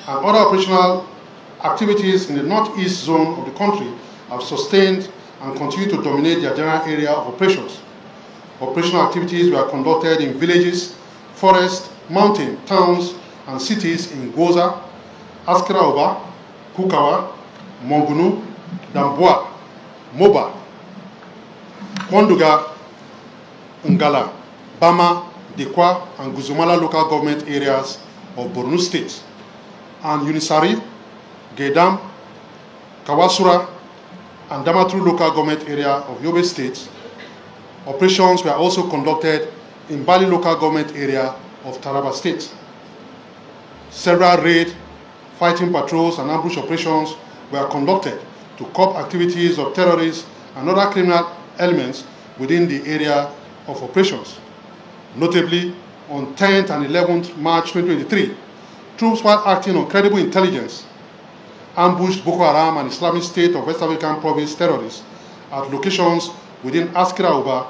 and other operational activities in the northeast zone of the country have sustained and continue to dominate their general area of operations. Operational activities were conducted in villages, forests, mountain, towns, and cities in Goza, Askira Uba, Kukawa, Mongunu, Damboa, Moba, Kwanduga, Ngala, Bama, Dekwa, and Guzumala local government areas of Borno State, and Unisari, Gedam, Kawasura, and Damaturu local government area of Yobe State. Operations were also conducted in Bali local government area of Taraba State. Several raid, fighting patrols, and ambush operations were conducted to curb activities of terrorists and other criminal elements within the area of operations. Notably, on 10th and 11th March 2023, troops, while acting on credible intelligence, ambushed Boko Haram and Islamic State of West African Province terrorists at locations within Askira Uba,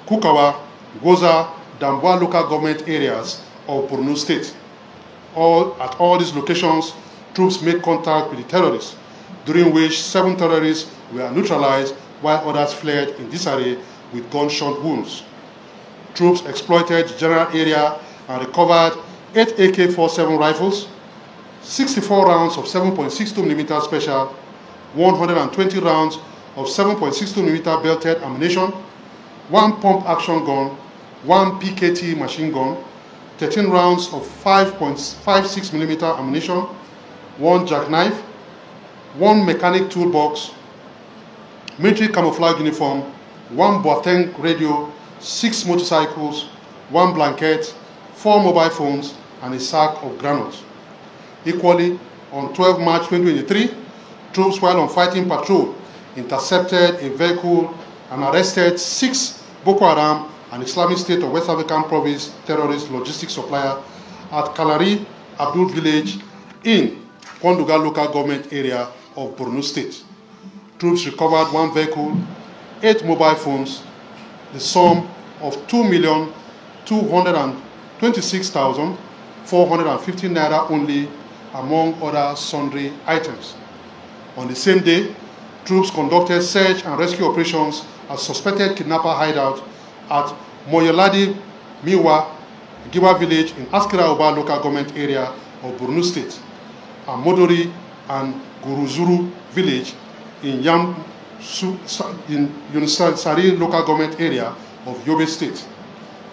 Kukawa, Goza, Damboa local government areas of Borno State. At all these locations, troops made contact with the terrorists, during which 7 terrorists were neutralized while others fled in disarray with gunshot wounds. Troops exploited the general area and recovered 8 AK-47 rifles, 64 rounds of 7.62mm special, 120 rounds of 7.62mm belted ammunition, 1 pump-action gun, 1 PKT machine gun, 13 rounds of 5.56mm ammunition, 1 jackknife, 1 mechanic toolbox, military camouflage uniform, 1 Boateng radio, 6 motorcycles, 1 blanket, 4 mobile phones, and a sack of granules. Equally, on 12 March 2023, troops, while on fighting patrol, intercepted a vehicle and arrested 6 Boko Haram and Islamic State of West African Province terrorist logistics supplier at Kalari Abdul village in Kwanduga local government area of Borno State. Troops recovered 1 vehicle, 8 mobile phones, the sum of 2,226,450 naira only, among other sundry items. On the same day, troops conducted search and rescue operations at suspected kidnapper hideout at Moyoladi Miwa Giwa village in Askira Uba local government area of Borno State, and Modori and Guruzuru village in Unisari local government area of Yobe State.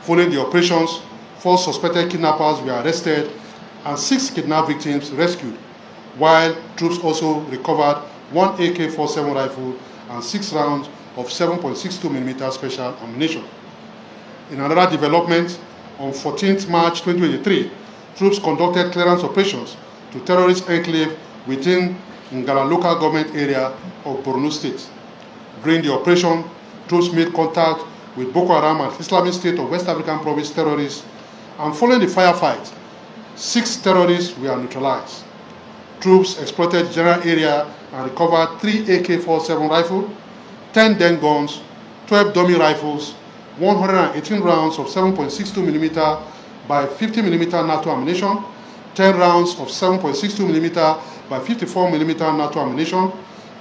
Following the operations, 4 suspected kidnappers were arrested and 6 kidnapped victims rescued, while troops also recovered 1 AK-47 rifle and 6 rounds of 7.62mm special ammunition. In another development, on 14th March 2023, troops conducted clearance operations to terrorist enclave within Ngala local government area of Borno State. During the operation, troops made contact with Boko Haram and Islamic State of West African Province terrorists, and following the firefight, 6 terrorists were neutralized. Troops exploited the general area and recovered 3 AK-47 rifles, 10 den guns, 12 dummy rifles, 118 rounds of 7.62mm by 50mm NATO ammunition, 10 rounds of 7.62mm by 54mm NATO ammunition,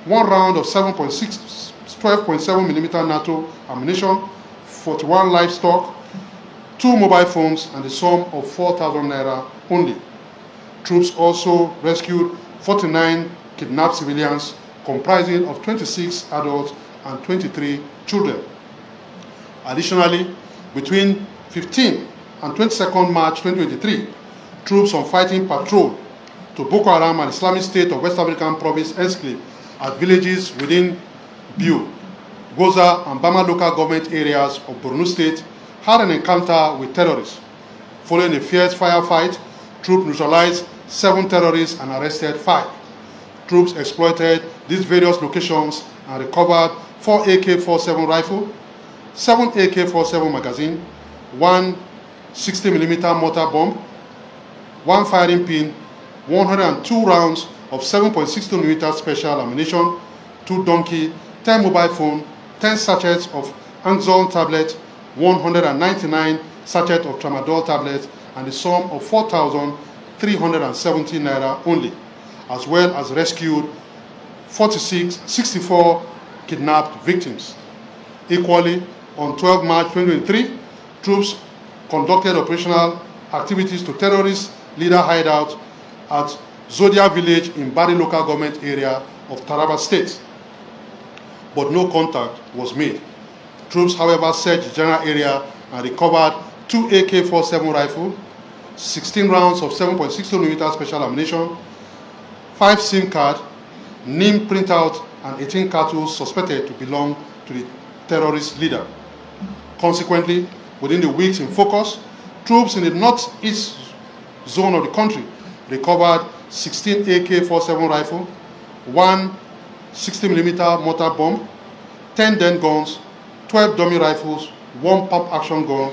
1 round of 12.7mm NATO ammunition, 41 livestock, 2 mobile phones, and the sum of 4,000 naira only. Troops also rescued 49 kidnapped civilians, comprising of 26 adults and 23 children. Additionally, between 15 and 22nd March 2023, troops on fighting patrol to Boko Haram and Islamic State of West African Province enclave at villages within Biu, Goza, and Bama local government areas of Borno State had an encounter with terrorists. Following a fierce firefight, troops neutralized 7 terrorists and arrested 5. Troops exploited these various locations and recovered 4 AK-47 rifle, 7 AK-47 magazine, 1 60mm mortar bomb, 1 firing pin, 102 rounds of 7.62mm special ammunition, 2 donkey, 10 mobile phone, 10 sachets of Anzol tablet, 199 sachets of Tramadol tablets, and the sum of 4,000 370 naira only, as well as rescued 64 kidnapped victims. Equally, on 12 March 2023, troops conducted operational activities to terrorist leader hideout at Zodia village in Bari local government area of Taraba State, but no contact was made. Troops, however, searched the general area and recovered 2 AK-47 rifles, 16 rounds of 7.62mm special ammunition, 5 SIM cards, NIM printout, and 18 cartridges suspected to belong to the terrorist leader. Consequently, within the weeks in focus, troops in the northeast zone of the country recovered 16 AK-47 rifles, 1 60mm mortar bomb, 10 den guns, 12 dummy rifles, 1 pump action gun,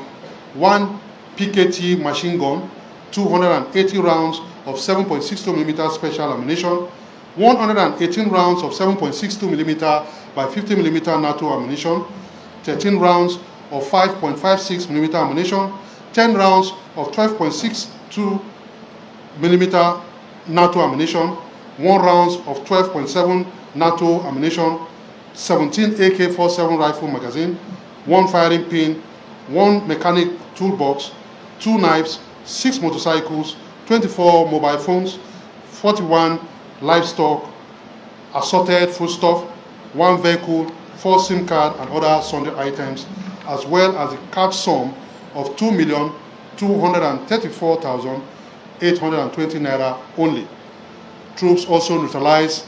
1 PKT machine gun, 280 rounds of 7.62mm special ammunition, 118 rounds of 7.62mm by 50mm NATO ammunition, 13 rounds of 5.56mm ammunition, 10 rounds of 12.62mm NATO ammunition, 1 rounds of 12.7 NATO ammunition, 17 AK-47 rifle magazine, 1 firing pin, 1 mechanic toolbox, 2 knives, 6 motorcycles, 24 mobile phones, 41 livestock, assorted foodstuff, 1 vehicle, 4 SIM card and other sundry items, as well as a cash sum of 2,234,820 naira only. Troops also neutralized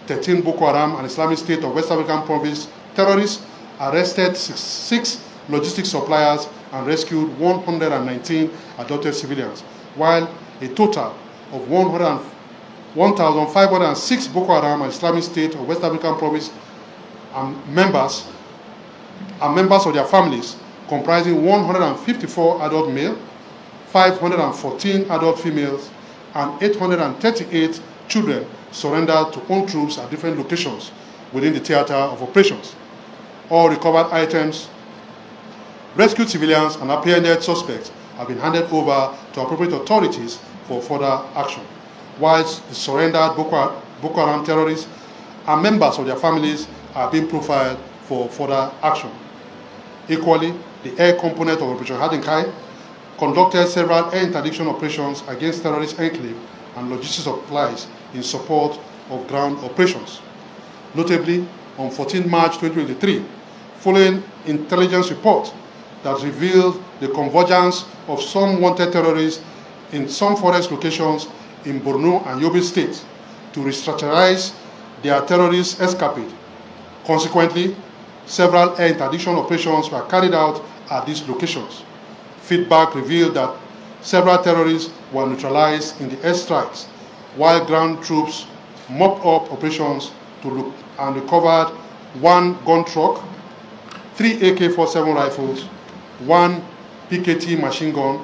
13 Boko Haram and Islamic State of West African Province terrorists, arrested 6 logistics suppliers, and rescued 119 adopted civilians, while a total of 1,506 Boko Haram and Islamic State of West African Province and members of their families, comprising 154 adult male, 514 adult females, and 838 children, surrendered to own troops at different locations within the theater of operations. All recovered items, rescued civilians, and apprehended suspects have been handed over to appropriate authorities for further action, whilst the surrendered Boko Haram terrorists and members of their families are being profiled for further action. Equally, the air component of Operation Hadinkai conducted several air interdiction operations against terrorist enclave and logistics supplies in support of ground operations. Notably, on 14 March 2023, following intelligence report that revealed the convergence of some wanted terrorists in some forest locations in Borno and Yobe states to restructurize their terrorist escapade. Consequently, several air interdiction operations were carried out at these locations. Feedback revealed that several terrorists were neutralized in the airstrikes, while ground troops mopped up operations to look and recovered 1 gun truck, 3 AK-47 rifles, 1 PKT machine gun,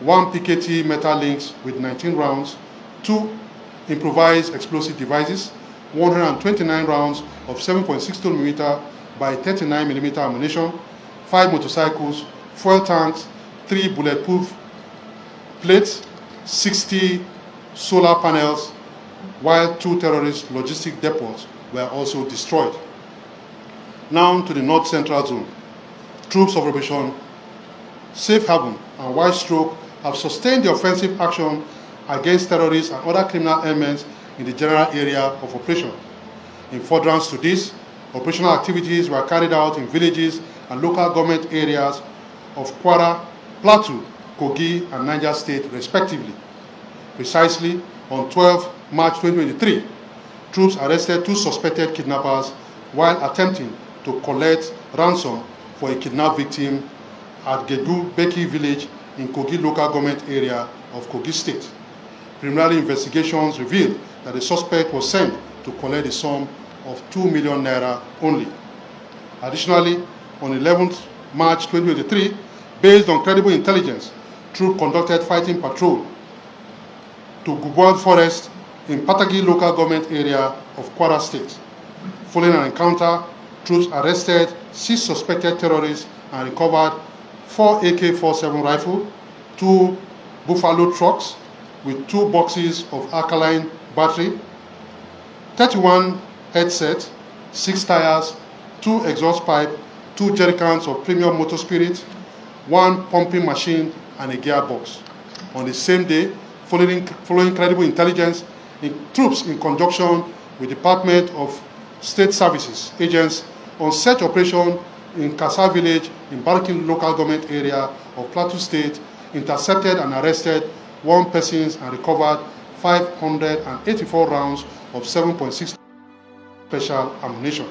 1 PKT metal links with 19 rounds, 2 improvised explosive devices, 129 rounds of 7.62mm by 39mm ammunition, 5 motorcycles, fuel tanks, 3 bulletproof plates, 60 solar panels, while 2 terrorist logistic depots were also destroyed. Now to the North Central Zone. Troops of Operation Safe Haven and White Stroke have sustained the offensive action against terrorists and other criminal elements in the general area of operation. In furtherance to this, operational activities were carried out in villages and local government areas of Kwara, Plateau, Kogi, and Niger State, respectively. Precisely on 12 March 2023, troops arrested 2 suspected kidnappers while attempting to collect ransom for a kidnapped victim at Gedu Beki village in Kogi local government area of Kogi State. Preliminary investigations revealed that the suspect was sent to collect the sum of 2 million naira only. Additionally, on 11th March 2023, based on credible intelligence, troops conducted fighting patrol to Gubuan Forest in Patagi local government area of Kwara State. Following an encounter, troops arrested 6 suspected terrorists and recovered 4 AK-47 rifles, 2 Buffalo trucks, with 2 boxes of alkaline battery, 31 headset, 6 tires, 2 exhaust pipe, 2 jerrycans of premium motor spirit, 1 pumping machine, and a gearbox. On the same day, following credible intelligence, troops in conjunction with Department of State Services agents on search operation in Kasa village in Barking local government area of Plateau State intercepted and arrested 1 person and recovered 584 rounds of 7.6 special ammunition.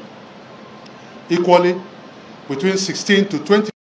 Equally, between 16 to 20